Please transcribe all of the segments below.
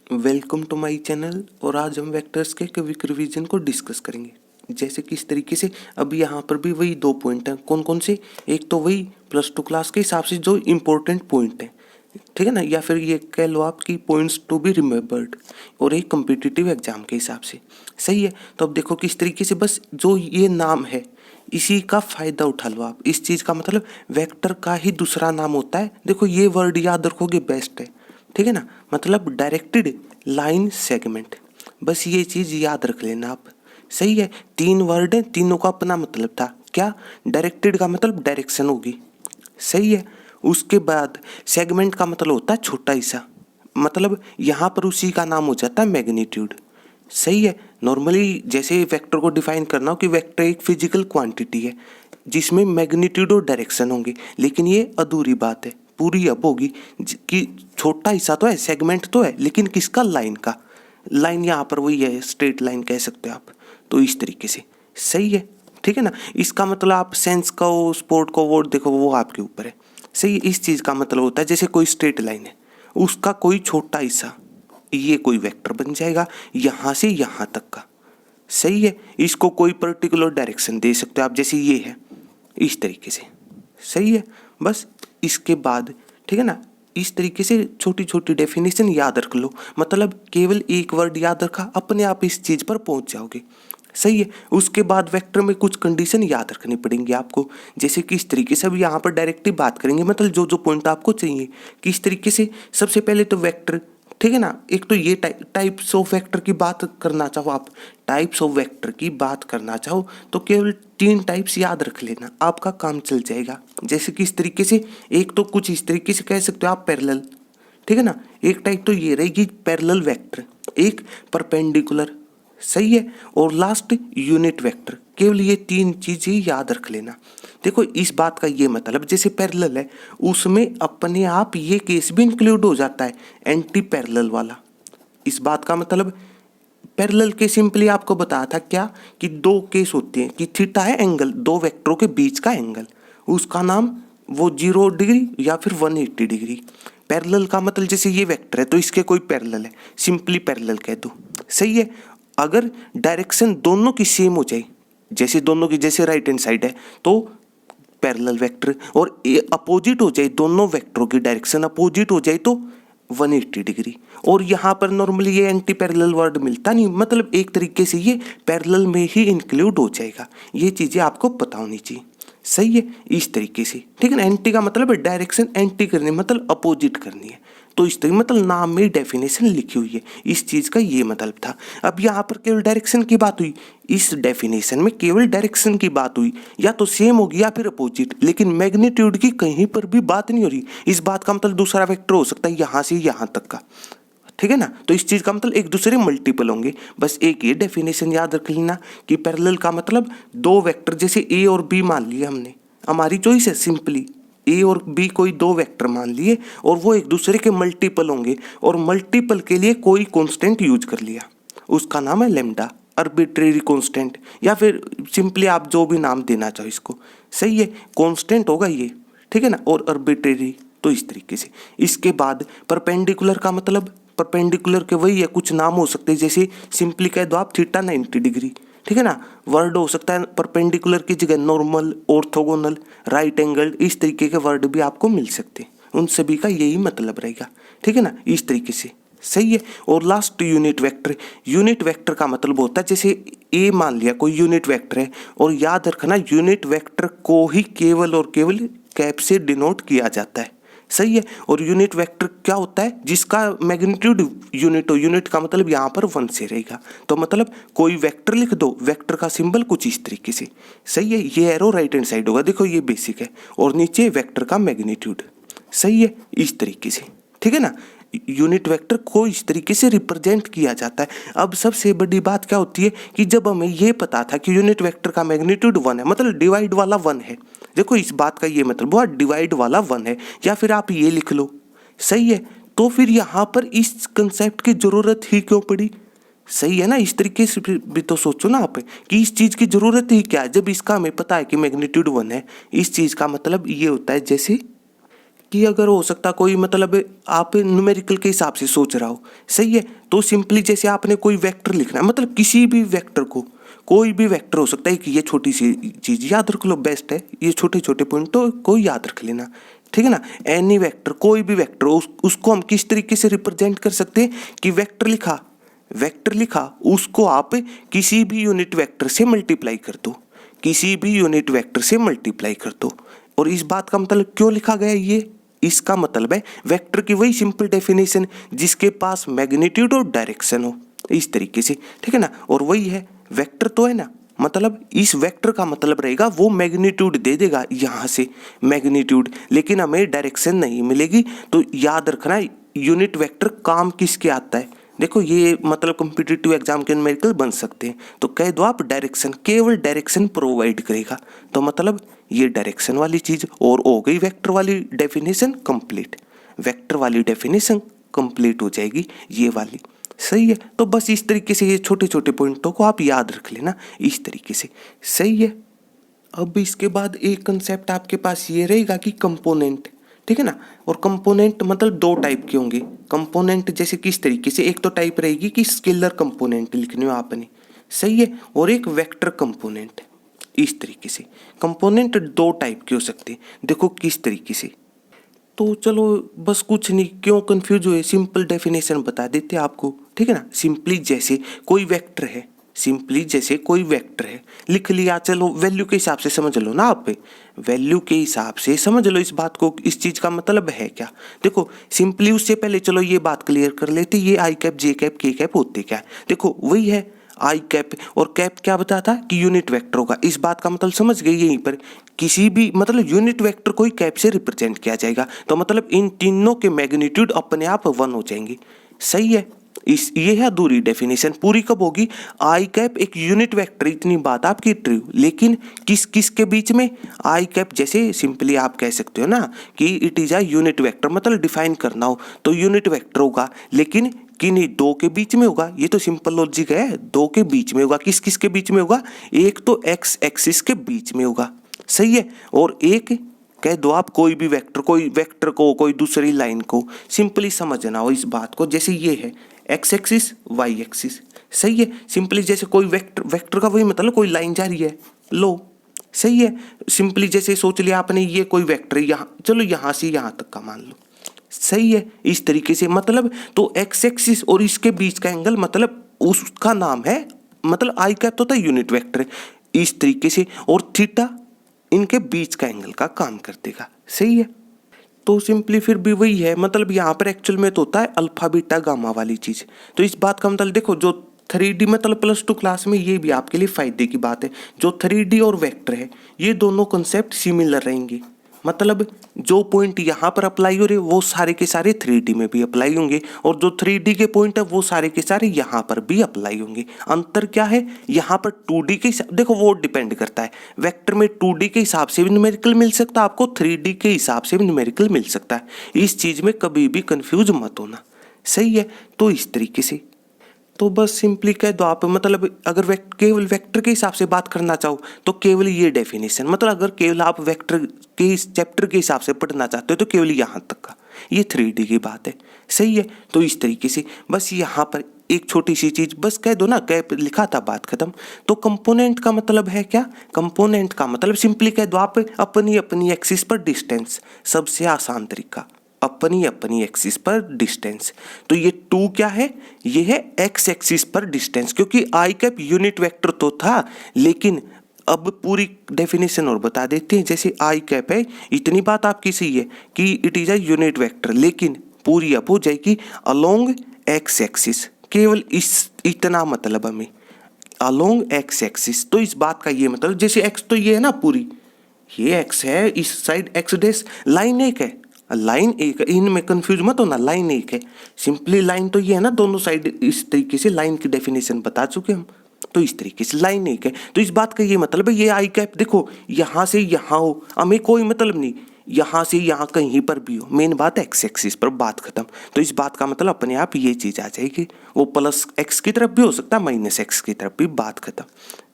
Welcome to my channel. और आज हम वेक्टर्स के क्विक रिवीजन को डिस्कस करेंगे। जैसे कि इस तरीके से अब यहाँ पर भी वही दो पॉइंट हैं। कौन कौन से? एक तो वही +2 क्लास के हिसाब से जो इम्पोर्टेंट पॉइंट है, ठीक है ना, या फिर ये कह लो आपकी पॉइंट्स टू बी रिमेंबर्ड, और एक कम्पिटिटिव एग्जाम के हिसाब से। सही है। तो अब देखो किस तरीके से बस जो ये नाम है इसी का फायदा उठा लो आप। इस चीज़ का मतलब वेक्टर का ही दूसरा नाम होता है। देखो ये वर्ड याद रखोगे बेस्ट है, ठीक है ना। मतलब डायरेक्टेड लाइन सेगमेंट, बस ये चीज़ याद रख लेना आप। सही है। 3 वर्ड हैं, तीनों का अपना मतलब था। क्या? डायरेक्टेड का मतलब डायरेक्शन होगी। सही है। उसके बाद सेगमेंट का मतलब होता है छोटा हिस्सा, मतलब यहाँ पर उसी का नाम हो जाता है मैग्नीट्यूड। सही है। नॉर्मली जैसे वेक्टर को डिफाइन करना हो कि वेक्टर एक फिजिकल क्वांटिटी है जिसमें मैग्नीट्यूड और डायरेक्शन होंगे, लेकिन ये अधूरी बात है। पूरी अब होगी कि छोटा हिस्सा तो है, सेगमेंट तो है, लेकिन किसका? लाइन का। लाइन यहाँ पर वही है, स्ट्रेट लाइन कह सकते हो आप। तो इस तरीके से सही है, ठीक है ना। इसका मतलब आप सेंस का हो, स्पोर्ट को, वो देखो वो आपके ऊपर है। सही है। इस चीज़ का मतलब होता है जैसे कोई स्ट्रेट लाइन है, उसका कोई छोटा हिस्सा ये कोई वेक्टर बन जाएगा यहाँ से यहाँ तक का। सही है। इसको कोई पर्टिकुलर डायरेक्शन दे सकते हो आप, जैसे ये है इस तरीके से। सही है। बस इसके बाद ठीक है ना, इस तरीके से छोटी छोटी डेफिनेशन याद रख लो। मतलब केवल एक वर्ड याद रखा, अपने आप इस चीज़ पर पहुंच जाओगे। सही है। उसके बाद वेक्टर में कुछ कंडीशन याद रखनी पड़ेंगी आपको, जैसे कि इस तरीके से। अब यहाँ पर डायरेक्टली बात करेंगे, मतलब जो जो पॉइंट आपको चाहिए कि इस तरीके से। सबसे पहले तो वेक्टर, ठीक है ना। एक तो ये टाइप्स ऑफ वेक्टर की बात करना चाहो आप, टाइप्स ऑफ वेक्टर की बात करना चाहो तो केवल 3 टाइप्स याद रख लेना, आपका काम चल जाएगा। जैसे कि इस तरीके से, एक तो कुछ इस तरीके से कह सकते हो आप, पैरेलल, ठीक है ना। एक टाइप तो ये रहेगी पैरेलल वेक्टर, एक परपेंडिकुलर। सही है। और लास्ट यूनिट वेक्टर। केवल ये 3 चीजें याद रख लेना। देखो इस बात का ये मतलब, जैसे पैरेलल है उसमें अपने आप ये केस भी इंक्लूड हो जाता है, एंटी पैरेलल वाला। इस बात का मतलब पैरेलल के सिंपली आपको बताया था क्या, कि 2 केस होते हैं कि थीटा है एंगल, 2 वेक्टरों के बीच का एंगल, उसका नाम वो 0 डिग्री या फिर 180 डिग्री। पैरेलल का मतलब जैसे ये वेक्टर है तो इसके कोई पैरेलल है, सिंपली पैरेलल कह दो। सही है। अगर डायरेक्शन दोनों की सेम हो जाए, जैसे दोनों की, जैसे राइट हैंड साइड है तो पैरेलल वेक्टर, और अपोजिट हो जाए, दोनों वेक्टरों की डायरेक्शन अपोजिट हो जाए तो 180 डिग्री। और यहाँ पर नॉर्मली ये एंटी पैरेलल वर्ड मिलता नहीं, मतलब एक तरीके से ये पैरेलल में ही इंक्लूड हो जाएगा। ये चीज़ें आपको पता होनी चाहिए। सही है। इस तरीके से, ठीक है ना। एंटी का मतलब है डायरेक्शन एंटी करनी, मतलब अपोजिट करनी है। तो इस तरीके मतलब नाम में डेफिनेशन लिखी हुई है, इस चीज़ का ये मतलब था। अब यहाँ पर केवल डायरेक्शन की बात हुई, इस डेफिनेशन में केवल डायरेक्शन की बात हुई, या तो सेम होगी या फिर अपोजिट, लेकिन मैग्नीट्यूड की कहीं पर भी बात नहीं हो रही। इस बात का मतलब दूसरा वेक्टर हो सकता है यहाँ से यहाँ तक का, ठीक है ना। तो इस चीज़ का मतलब एक दूसरे मल्टीपल होंगे। बस एक ये डेफिनेशन याद रख लेना कि पैरेलल का मतलब 2 वेक्टर, जैसे ए और बी मान लिए हमने, हमारी चॉइस है सिंपली ए और बी, कोई 2 वेक्टर मान लिए और वो एक दूसरे के मल्टीपल होंगे, और मल्टीपल के लिए कोई कांस्टेंट यूज कर लिया, उसका नाम है लैम्डा, आर्बिट्रेरी कांस्टेंट, या फिर सिंपली आप जो भी नाम देना चाहो इसको। सही है। कांस्टेंट होगा ये, ठीक है ना, और आर्बिट्रेरी। तो इस तरीके से। इसके बाद परपेंडिकुलर का मतलब, परपेंडिकुलर के वही है, कुछ नाम हो सकते हैं, जैसे सिंपली कह दो आप थीटा 90 डिग्री, ठीक है ना। वर्ड हो सकता है परपेंडिकुलर की जगह नॉर्मल, ऑर्थोगोनल, राइट एंगल, इस तरीके के वर्ड भी आपको मिल सकते हैं। उन सभी का यही मतलब रहेगा, ठीक है ना, इस तरीके से। सही है। और last unit vector. Unit vector का मतलब होता है, जैसे ए मान लिया कोई यूनिट वेक्टर है, और याद रखना यूनिट वेक्टर को ही केवल और केवल कैप से डिनोट किया जाता है। सही है। और यूनिट वेक्टर क्या होता है? जिसका मैग्नीट्यूड यूनिट हो, यूनिट का मतलब यहाँ पर 1 से रहेगा। तो मतलब कोई वेक्टर लिख दो, वेक्टर का सिंबल कुछ इस तरीके से। सही है। ये एरो राइट हैंड साइड होगा, देखो ये बेसिक है, और नीचे वेक्टर का मैग्नीट्यूड। सही है। इस तरीके से, ठीक है ना। यूनिट वेक्टर को इस तरीके से रिप्रेजेंट किया जाता है। अब सबसे बड़ी बात क्या होती है कि जब हमें ये पता था कि यूनिट वेक्टर का मैग्नीट्यूड 1 है, मतलब डिवाइड वाला 1 है। देखो इस बात का ये मतलब हुआ डिवाइड वाला 1 है, या फिर आप ये लिख लो। सही है। तो फिर यहाँ पर इस कंसेप्ट की जरूरत ही क्यों पड़ी? सही है ना। इस तरीके से भी तो सोचो ना आप कि इस चीज की जरूरत ही क्या है, जब इसका हमें पता है कि मैग्नीट्यूड 1 है। इस चीज का मतलब ये होता है जैसे कि अगर हो सकता कोई मतलब आप न्यूमेरिकल के हिसाब से सोच रहा हो, सही है, तो सिंपली जैसे आपने कोई वेक्टर लिखना है, मतलब किसी भी वेक्टर को, कोई भी वेक्टर हो सकता है कि ये छोटी सी चीज याद रख लो, बेस्ट है ये छोटे छोटे पॉइंट तो कोई याद रख लेना, ठीक है ना। एनी वेक्टर, कोई भी वेक्टर उसको हम किस तरीके से रिप्रेजेंट कर सकते हैं कि वेक्टर लिखा उसको आप किसी भी यूनिट वेक्टर से मल्टीप्लाई कर दो, किसी भी यूनिट वेक्टर से मल्टीप्लाई कर दो। और इस बात का मतलब क्यों लिखा गया ये, इसका मतलब है वेक्टर की वही सिंपल डेफिनेशन जिसके पास मैग्नीट्यूड और डायरेक्शन हो, इस तरीके से, ठीक है ना। और वही है वेक्टर तो है ना, मतलब इस वेक्टर का मतलब रहेगा वो मैग्नीट्यूड दे देगा यहाँ से मैग्नीट्यूड, लेकिन हमें डायरेक्शन नहीं मिलेगी। तो याद रखना यूनिट वेक्टर काम किसके आता है, देखो ये मतलब कॉम्पिटिटिव एग्जाम के न्यूमेरिकल बन सकते हैं, तो कह दो आप डायरेक्शन, केवल डायरेक्शन प्रोवाइड करेगा, तो मतलब ये डायरेक्शन वाली चीज और हो गई वेक्टर वाली डेफिनेशन कंप्लीट, वेक्टर वाली डेफिनेशन कंप्लीट हो जाएगी ये वाली, सही है। तो बस इस तरीके से ये छोटे छोटे पॉइंटों को आप याद रख लेना इस तरीके से, सही है। अब इसके बाद एक कंसेप्ट आपके पास ये रहेगा कि कंपोनेंट, ठीक है ना। और कंपोनेंट मतलब दो टाइप के होंगे कंपोनेंट, जैसे किस तरीके से, एक तो टाइप रहेगी कि स्केलर कंपोनेंट लिखने हो आपने, सही है, और एक वेक्टर कंपोनेंट, इस तरीके से। कंपोनेंट दो टाइप के हो सकते हैं, देखो किस तरीके से। तो चलो बस कुछ नहीं, क्यों कंफ्यूज हुए, सिंपल डेफिनेशन बता देते आपको, ठीक है ना। सिंपली जैसे कोई वेक्टर है, सिंपली जैसे कोई वेक्टर है लिख लिया, चलो वैल्यू के हिसाब से समझ लो ना आप, वैल्यू के हिसाब से समझ लो इस बात को, इस चीज का मतलब है क्या। देखो सिंपली उससे पहले चलो ये बात क्लियर कर लेते, ये आई कैप जे कैप के कैप होते क्या है, देखो वही है आई कैप, और कैप क्या बताता है कि यूनिट वेक्टर होगा, इस बात का मतलब समझ गए यहीं पर, किसी भी मतलब यूनिट वेक्टर को ही कैप से रिप्रेजेंट किया जाएगा, तो मतलब इन तीनों के मैग्नीट्यूड अपने आप 1 हो जाएंगे, सही है। इस ये है अधूरी डेफिनेशन, पूरी कब होगी, आई कैप एक यूनिट वेक्टर, इतनी बात आपकी ट्रू, लेकिन किस किस के बीच में, आई कैप जैसे सिंपली आप कह सकते हो ना कि it is a unit vector, मतलब डिफाइन करना हो तो यूनिट वेक्टर होगा, लेकिन किन्हीं दो के बीच में होगा, ये तो सिंपल लॉजिक है, दो के बीच में होगा, किस किस के बीच में होगा, एक तो एक्स एक्सिस के बीच में होगा, सही है, और एक कह दो आप कोई भी वेक्टर, कोई वेक्टर को कोई दूसरी लाइन को, सिंपली समझना हो इस बात को, जैसे ये है एक्स एक्सिस वाई एक्सिस, सही है। सिंपली जैसे कोई वेक्टर, वेक्टर का वही मतलब कोई लाइन जा रही है, लो सही है। सिंपली जैसे सोच लिया आपने ये कोई वेक्टर यहाँ, चलो यहाँ से यहाँ तक का मान लो, सही है, इस तरीके से मतलब तो एक्स एक्सिस और इसके बीच का एंगल मतलब उसका नाम है, मतलब आई कैप तो था यूनिट वेक्टर, इस तरीके से, और थीटा इनके बीच का एंगल का काम कर देगा, सही है। तो सिंपली फिर भी वही है, मतलब यहाँ पर एक्चुअल में तो होता है अल्फा बीटा गामा वाली चीज, तो इस बात का मतलब देखो जो 3D मतलब +2 क्लास में, ये भी आपके लिए फायदे की बात है, जो 3D और वेक्टर है ये दोनों कॉन्सेप्ट सिमिलर रहेंगे, मतलब जो पॉइंट यहाँ पर अप्लाई हो रहे वो सारे के सारे 3D में भी अप्लाई होंगे, और जो 3D के पॉइंट है वो सारे के सारे यहाँ पर भी अप्लाई होंगे। अंतर क्या है, यहाँ पर 2D के देखो वो डिपेंड करता है, वेक्टर में 2D के हिसाब से भी न्यूमेरिकल मिल सकता है आपको, 3D के हिसाब से भी न्यूमेरिकल मिल सकता है, इस चीज में कभी भी कंफ्यूज मत होना, सही है। तो इस तरीके से तो बस सिंपली कह दो आप, मतलब अगर केवल वेक्टर के हिसाब से बात करना चाहो तो केवल ये डेफिनेशन, मतलब अगर केवल आप वेक्टर के इस चैप्टर के हिसाब से पढ़ना चाहते हो तो केवल यहाँ तक का, ये 3D की बात है, सही है। तो इस तरीके से बस यहाँ पर एक छोटी सी चीज बस कह दो ना, कैप लिखा था बात खत्म। तो कंपोनेंट का मतलब है क्या, कंपोनेंट का मतलब सिंपली कह दो आप अपनी अपनी एक्सिस पर डिस्टेंस, सबसे आसान तरीका अपनी अपनी एक्सिस पर डिस्टेंस। तो ये 2 क्या है, ये है एक्स एक्सिस पर डिस्टेंस, क्योंकि आई कैप यूनिट वेक्टर तो था, लेकिन अब पूरी डेफिनेशन और बता देते हैं। जैसे आई कैप है, इतनी बात आपकी सही है कि it is a unit vector, लेकिन पूरी अब हो जाएगी अलोंग एक्स एक्सिस, केवल इस इतना मतलब हमें अलोंग एक्स एक्सिस। तो इस बात का ये मतलब जैसे एक्स तो ये है ना पूरी, ये एक्स है, इस साइड एक्स डेस, लाइन एक है, लाइन एक, इनमें कंफ्यूज मत होना, लाइन एक है, सिंपली लाइन तो ये है ना दोनों साइड, इस तरीके से लाइन की डेफिनेशन बता चुके हम। तो इस तरीके से लाइन एक है, तो इस बात का ये मतलब है ये आई कैप देखो यहाँ से यहाँ हो, हमें कोई मतलब नहीं, यहाँ से यहाँ कहीं पर भी हो, मेन बात एक्स एक्सिस पर, बात खत्म। तो इस बात का मतलब अपने आप ये चीज़ आ जाएगी, वो प्लस एक्स की तरफ भी हो सकता है, माइनस एक्स की तरफ भी, बात खत्म।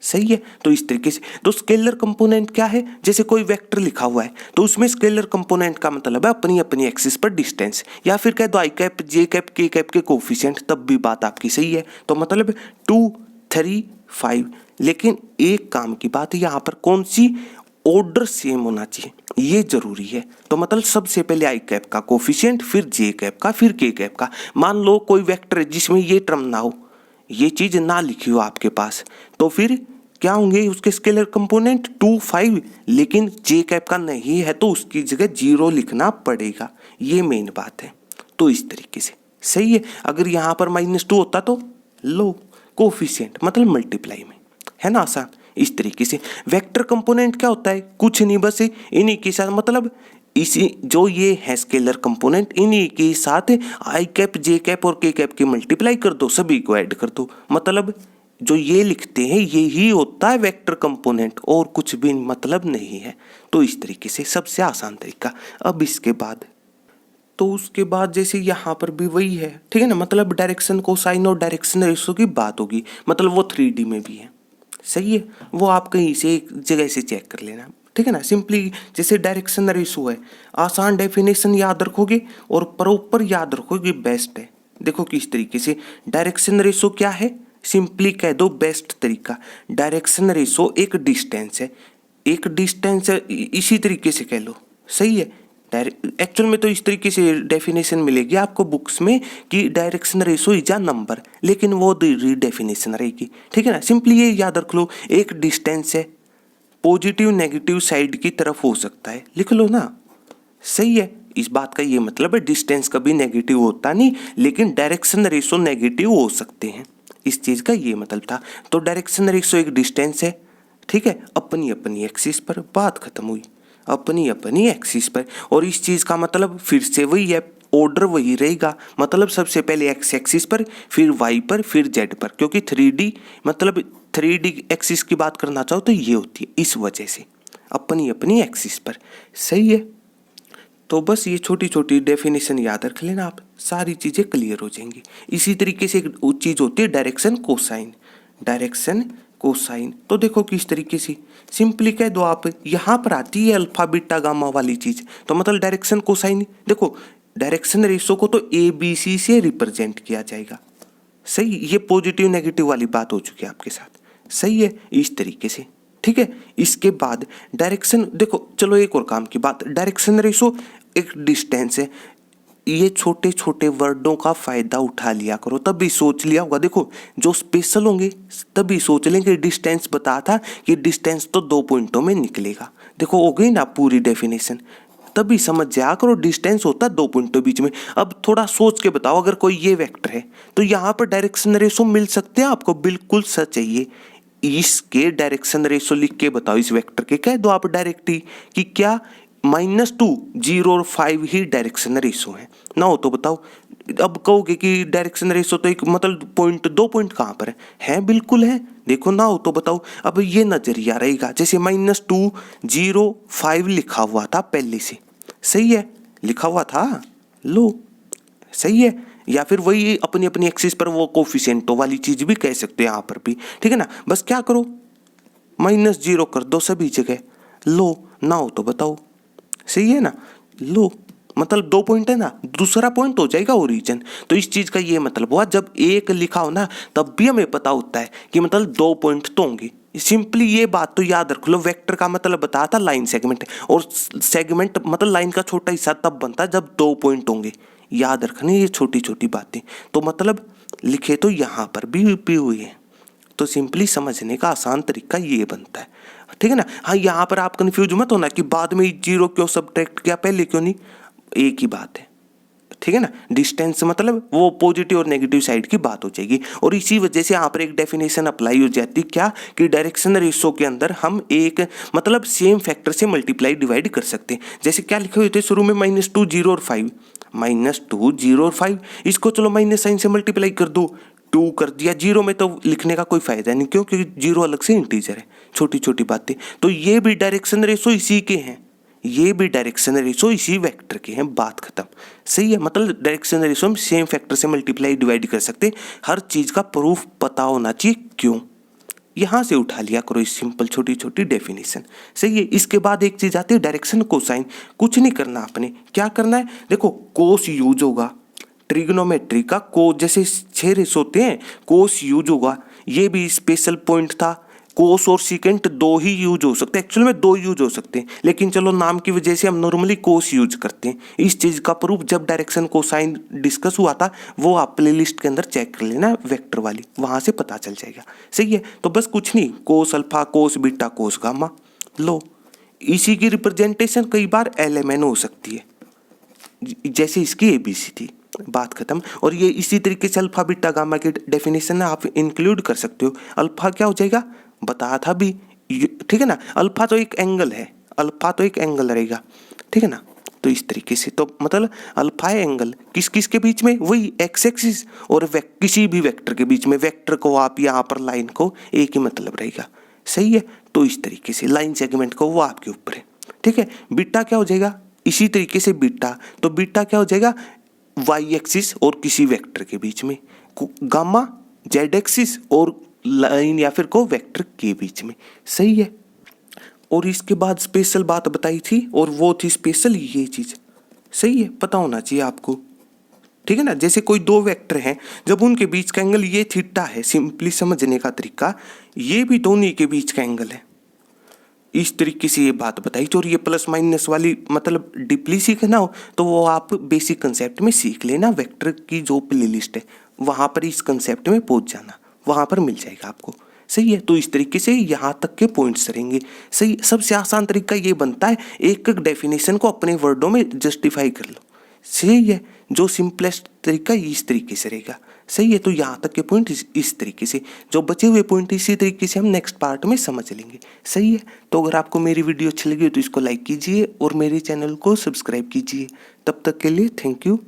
सही है। तो इस तरीके से तो स्केलर कंपोनेंट क्या है, जैसे कोई वेक्टर लिखा हुआ है तो उसमें स्केलर कंपोनेंट का मतलब है अपनी अपनी एक्सिस पर डिस्टेंस, या फिर कह दो आई कैप जे कैप के कैप के कोफिशिएंट, तब भी बात आपकी सही है। तो मतलब 2 3 5, लेकिन एक काम की बात है यहाँ पर, कौन सी, ऑर्डर सेम होना चाहिए, ये जरूरी है। तो मतलब सबसे पहले आई कैप का कोफिशिएंट, फिर जे कैप का, फिर के कैप का। मान लो कोई वेक्टर है जिसमें ये टर्म ना हो, ये चीज ना लिखी हो आपके पास, तो फिर क्या होंगे उसके स्केलर कंपोनेंट 2 5, लेकिन जे कैप का नहीं है तो उसकी जगह 0 लिखना पड़ेगा, ये मेन बात है। तो इस तरीके से सही है। अगर यहाँ पर -2 होता तो लो कोफिशिएंट मतलब मल्टीप्लाई में, है ना आसान। इस तरीके से वेक्टर कंपोनेंट क्या होता है, कुछ नहीं बस इन्हीं के साथ, मतलब इसी जो ये है स्केलर कंपोनेंट, इन्हीं के साथ आई कैप जे कैप और के कैप की मल्टीप्लाई कर दो, सभी को ऐड कर दो, मतलब जो ये लिखते हैं यही होता है वेक्टर कंपोनेंट, और कुछ भी मतलब नहीं है। तो इस तरीके से सबसे आसान तरीका। अब इसके बाद तो उसके बाद जैसे यहाँ पर भी वही है, ठीक है ना, मतलब डायरेक्शन कोसाइन और डायरेक्शन रेशो की बात होगी, मतलब वो 3D में भी है। सही है, वो आप कहीं से एक जगह से चेक कर लेना, ठीक है ना। सिंपली जैसे डायरेक्शन रेशो है, आसान डेफिनेशन याद रखोगे और प्रॉपर याद रखोगे, बेस्ट है। देखो किस तरीके से डायरेक्शन रेशो क्या है, सिंपली कह दो बेस्ट तरीका, डायरेक्शन रेशो एक डिस्टेंस है, एक डिस्टेंस है, इसी तरीके से कह लो। सही है। एक्चुअल में तो इस तरीके से डेफिनेशन मिलेगी आपको बुक्स में कि direction ratio is a number, लेकिन वो रीडेफिनेशन रहेगी, ठीक है ना। सिंपली ये याद रख लो, एक डिस्टेंस है, पॉजिटिव नेगेटिव साइड की तरफ हो सकता है, लिख लो ना। सही है। इस बात का ये मतलब है डिस्टेंस कभी नेगेटिव होता नहीं, लेकिन डायरेक्शन रेशो नेगेटिव हो सकते हैं, इस चीज़ का ये मतलब था। तो डायरेक्शन रेशो एक डिस्टेंस है, ठीक है, अपनी अपनी एक्सिस पर, बात खत्म हुई, अपनी अपनी एक्सिस पर। और इस चीज़ का मतलब फिर से वही है, ऑर्डर वही रहेगा, मतलब सबसे पहले एक्स एक्सिस पर, फिर वाई पर, फिर जेड पर, क्योंकि 3D मतलब 3D एक्सिस की बात करना चाहो तो ये होती है, इस वजह से अपनी अपनी एक्सिस पर। सही है। तो बस ये छोटी छोटी डेफिनेशन याद रख लेना आप, सारी चीज़ें क्लियर हो जाएंगी। इसी तरीके से एक चीज़ होती है डायरेक्शन कोसाइन, डायरेक्शन कोसाइन। तो देखो किस तरीके से, सिंपली कह दो आप, यहाँ पर आती है अल्फा बीटा गामा वाली चीज़, तो मतलब डायरेक्शन कोसाइन। देखो डायरेक्शन रेशो को तो ABC से रिप्रेजेंट किया जाएगा। सही, ये पॉजिटिव नेगेटिव वाली बात हो चुकी है आपके साथ। सही है, इस तरीके से, ठीक है। इसके बाद डायरेक्शन, देखो चलो एक और काम की बात, डायरेक्शन रेशो एक डिस्टेंस है, ये छोटे छोटे वर्डों का फायदा उठा लिया करो, तभी सोच लिया होगा। देखो जो स्पेशल होंगे तभी सोच लेंगे, डिस्टेंस बता था कि डिस्टेंस तो 2 पॉइंटों में निकलेगा, देखो हो गई ना पूरी डेफिनेशन, तभी समझ जाया करो डिस्टेंस होता है 2 पॉइंटों बीच में। अब थोड़ा सोच के बताओ, अगर कोई ये वेक्टर है तो यहाँ पर डायरेक्शन रेशो मिल सकते हैं आपको, बिल्कुल सच है ये। इसके डायरेक्शन रेशो लिख के बताओ, इस वेक्टर के कह दो आप डायरेक्ट ही कि क्या -2 0 और 5 ही डायरेक्शन रेशो है, ना हो तो बताओ। अब कहोगे कि डायरेक्शन रेशो तो एक मतलब पॉइंट 2 पॉइंट कहाँ पर है, बिल्कुल है, देखो ना हो तो बताओ। अब ये नजरिया रहेगा, जैसे -2 0 5 लिखा हुआ था पहले से, सही है, लिखा हुआ था, लो सही है। या फिर वही अपनी अपनी एक्सिस पर वो कोफिशिएंटों वाली चीज भी कह सकते हैं यहाँ पर भी, ठीक है ना। बस क्या करो, -0 कर दो सभी जगह, लो ना हो तो बताओ, सही है ना। लो मतलब 2 पॉइंट है ना, दूसरा पॉइंट हो जाएगा ओरिजिन। तो इस चीज का ये मतलब हुआ, जब एक लिखा हो ना तब भी हमें पता होता है कि मतलब 2 पॉइंट तो होंगे। सिंपली ये बात तो याद रख लो, वेक्टर का मतलब बताया था लाइन सेगमेंट, और सेगमेंट मतलब लाइन का छोटा हिस्सा तब बनता है जब 2 पॉइंट होंगे। याद रखनी ये छोटी छोटी बातें, तो मतलब लिखे तो यहाँ पर भी हुई है, तो सिंपली समझने का आसान तरीका ये बनता है, ठीक है ना। हाँ यहाँ पर आप कंफ्यूज मत होना कि बाद में 0 क्यों सब्ट्रैक्ट किया पहले क्यों नहीं, एक ही बात है, ठीक है ना। डिस्टेंस मतलब वो पॉजिटिव और नेगेटिव साइड की बात हो जाएगी, और इसी वजह से यहाँ पर एक डेफिनेशन अप्लाई हो जाती, क्या कि डायरेक्शन रेशो के अंदर हम एक मतलब सेम फैक्टर से मल्टीप्लाई डिवाइड कर सकते हैं। जैसे क्या लिखे हुए थे शुरू में, -2 0 और 5, -2 0 और 5, इसको चलो माइनस साइन से मल्टीप्लाई कर दो, 2 कर दिया। 0 में तो लिखने का कोई फायदा नहीं, क्योंकि 0 अलग से इंटीजर है, छोटी छोटी बातें। तो ये भी डायरेक्शन रेशो इसी के हैं, ये भी डायरेक्शन रेशो इसी वेक्टर के हैं, बात खत्म। सही है, मतलब डायरेक्शन रेशो हम सेम फैक्टर से मल्टीप्लाई डिवाइड कर सकते हैं। हर चीज का प्रूफ पता होना चाहिए क्यों, यहाँ से उठा लिया करो इस सिंपल छोटी छोटी डेफिनेशन। सही है। इसके बाद एक चीज आती है डायरेक्शन कोसाइन। कुछ नहीं करना आपने, क्या करना है, देखो कोस यूज होगा ट्रिग्नोमेट्री का, को जैसे 6 रेशो होते हैं कोस यूज होगा। ये भी स्पेशल पॉइंट था, कोस और सीकेंट 2 ही यूज हो सकते हैं, एक्चुअल में 2 यूज हो सकते हैं, लेकिन चलो नाम की वजह से हम नॉर्मली कोस यूज करते हैं। इस चीज का प्रूफ जब डायरेक्शन कोसाइन डिस्कस हुआ था वो आप प्लेलिस्ट के अंदर चेक कर लेना, वेक्टर वाली, वहां से पता चल जाएगा। सही है। तो बस कुछ नहीं, cos alpha cos beta cos gamma लो। इसी की रिप्रेजेंटेशन कई बार LMN हो सकती है, जैसे इसकी ABC थी, बात खत्म। और ये इसी तरीके से अल्फा बीटा गामा की डेफिनेशन आप इंक्लूड कर सकते हो। अल्फा क्या हो जाएगा, बताया था भी, ठीक है ना। अल्फा तो एक एंगल है, अल्फा तो एक एंगल रहेगा, ठीक है ना। तो इस तरीके से, तो मतलब अल्फा है एंगल किस किस के बीच में, वही एक्स एक्सिस और किसी भी वेक्टर के बीच में। वेक्टर को आप यहाँ पर लाइन को एक ही मतलब रहेगा। सही है। तो इस तरीके से लाइन सेगमेंट को वो आपके ऊपर है, ठीक है। बीटा क्या हो जाएगा, इसी तरीके से बीटा, तो बीटा क्या हो जाएगा, वाई एक्सिस और किसी वेक्टर के बीच में। गामा जेड एक्सिस और लाइन या फिर को वेक्टर के बीच में। सही है। और इसके बाद स्पेशल बात बताई थी, और वो थी स्पेशल ये चीज। सही है, पता होना चाहिए आपको, ठीक है ना। जैसे कोई 2 वेक्टर हैं, जब उनके बीच का एंगल ये थीटा है, सिंपली समझने का तरीका, ये भी दोनों के बीच का एंगल है। इस तरीके से ये बात बताई। और ये प्लस माइनस वाली मतलब डीपली सीखना हो तो वो आप बेसिक कंसेप्ट में सीख लेना, वेक्टर की जो प्लेलिस्ट है वहाँ पर इस कंसेप्ट में पहुँच जाना, वहाँ पर मिल जाएगा आपको। सही है। तो इस तरीके से यहाँ तक के पॉइंट्स रहेंगे। सही, सबसे आसान तरीका ये बनता है एक एक डेफिनेशन को अपने वर्डों में जस्टिफाई कर लो। सही है। जो सिंपलेस्ट तरीका इस तरीके से रहेगा। सही है। तो यहाँ तक के पॉइंट इस तरीके से, जो बचे हुए पॉइंट इसी तरीके से हम नेक्स्ट पार्ट में समझ लेंगे। सही है। तो अगर आपको मेरी वीडियो अच्छी लगी हो तो इसको लाइक कीजिए और मेरे चैनल को सब्सक्राइब कीजिए। तब तक के लिए थैंक यू।